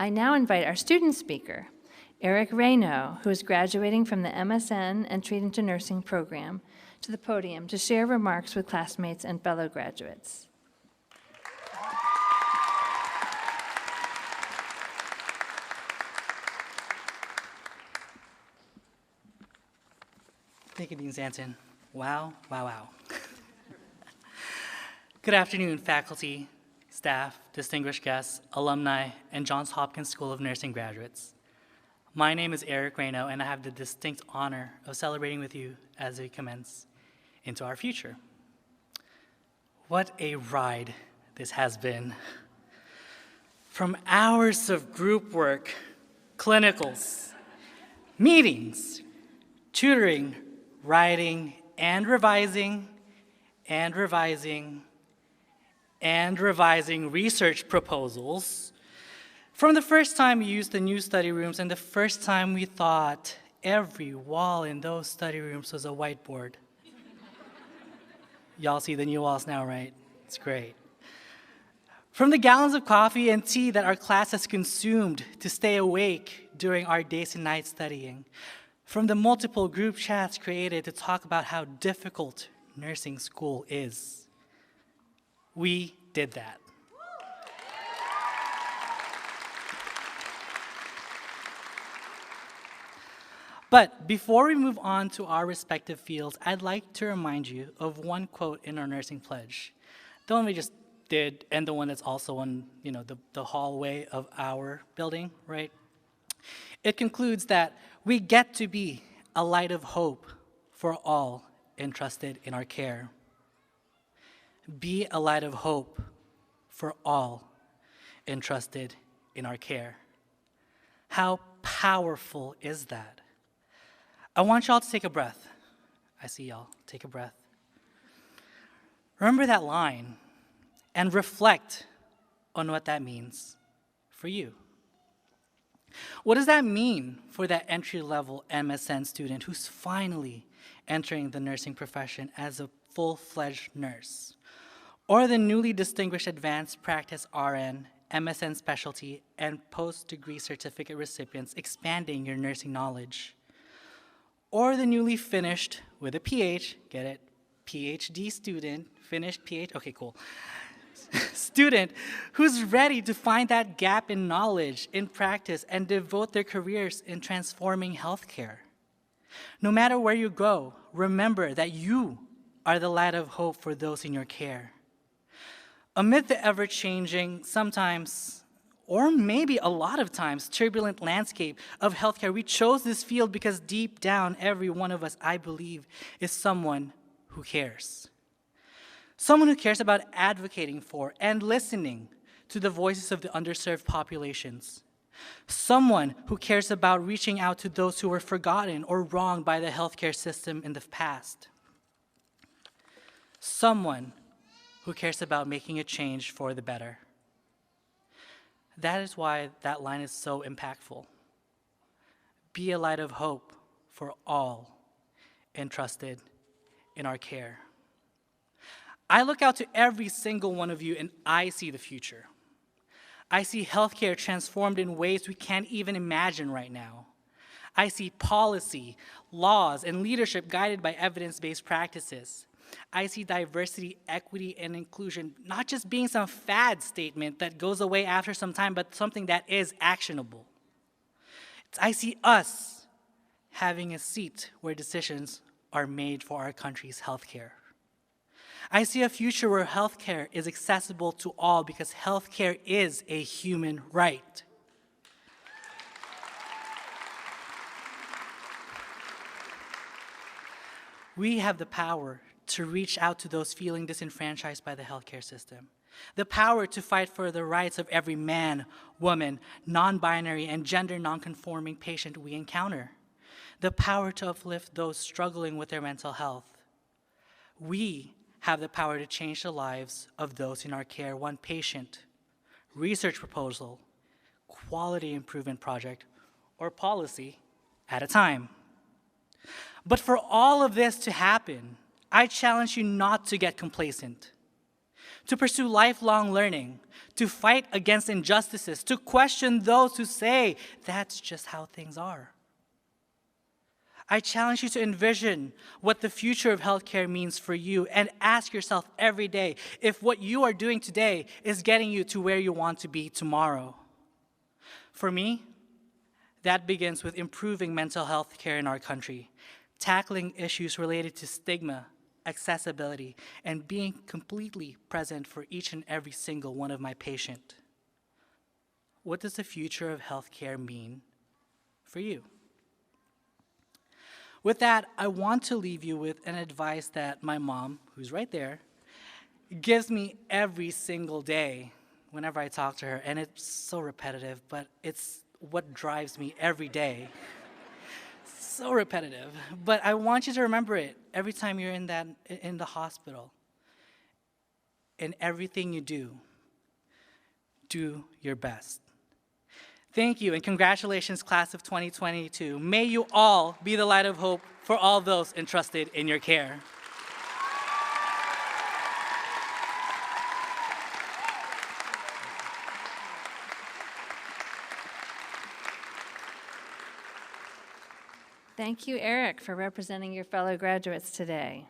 I now invite our student speaker, Eric Reyno, who is graduating from the MSN Entry into Nursing program, to the podium to share remarks with classmates and fellow graduates. Thank you, Dean Stanton. Wow, wow, wow. Good afternoon, faculty, staff, distinguished guests, alumni, and Johns Hopkins School of Nursing graduates. My name is Eric Reyno, and I have the distinct honor of celebrating with you as we commence into our future. What a ride this has been. From hours of group work, clinicals, meetings, tutoring, writing, and revising research proposals. From the first time we used the new study rooms and the first time we thought every wall in those study rooms was a whiteboard. Y'all see the new walls now, right? It's great. From the gallons of coffee and tea that our class has consumed to stay awake during our days and nights studying. From the multiple group chats created to talk about how difficult nursing school is. We did that. But before we move on to our respective fields, I'd like to remind you of one quote in our nursing pledge. The one we just did, and the one that's also on the hallway of our building, right? It concludes that we get to be a light of hope for all entrusted in our care. Be a light of hope for all entrusted in our care. How powerful is that? I want y'all to take a breath. I see y'all. Take a breath. Remember that line and reflect on what that means for you. What does that mean for that entry-level MSN student who's finally entering the nursing profession as a full-fledged nurse? Or the newly distinguished advanced practice RN, MSN specialty, and post-degree certificate recipients expanding your nursing knowledge? Or the newly finished with a PH, get it, PhD student, finished PhD, okay, cool. Student who's ready to find that gap in knowledge, in practice, and devote their careers in transforming healthcare. No matter where you go, remember that you are the light of hope for those in your care. Amid the ever-changing, sometimes, or maybe a lot of times, turbulent landscape of healthcare, we chose this field because deep down, every one of us, I believe, is someone who cares. Someone who cares about advocating for and listening to the voices of the underserved populations. Someone who cares about reaching out to those who were forgotten or wronged by the healthcare system in the past. Someone who cares about making a change for the better. That is why that line is so impactful. Be a light of hope for all entrusted in our care. I look out to every single one of you and I see the future. I see healthcare transformed in ways we can't even imagine right now. I see policy, laws, and leadership guided by evidence-based practices. I see diversity, equity, and inclusion not just being some fad statement that goes away after some time, but something that is actionable. I see us having a seat where decisions are made for our country's healthcare. I see a future where healthcare is accessible to all because healthcare is a human right. We have the power to reach out to those feeling disenfranchised by the healthcare system. The power to fight for the rights of every man, woman, non-binary, and gender non-conforming patient we encounter. The power to uplift those struggling with their mental health. We have the power to change the lives of those in our care, one patient, research proposal, quality improvement project, or policy at a time. But for all of this to happen, I challenge you not to get complacent. to pursue lifelong learning, to fight against injustices, to question those who say that's just how things are. I challenge you to envision what the future of healthcare means for you and ask yourself every day if what you are doing today is getting you to where you want to be tomorrow. For me, that begins with improving mental health care in our country, tackling issues related to stigma, accessibility, and being completely present for each and every single one of my patients. What does the future of healthcare mean for you? With that, I want to leave you with an advice that my mom, who's right there, gives me every single day whenever I talk to her, and it's so repetitive, but it's what drives me every day. So repetitive, but I want you to remember it every time you're in the hospital. In everything you do your best. Thank you, and congratulations, class of 2022. May you all be the light of hope for all those entrusted in your care. Thank you, Eric, for representing your fellow graduates today.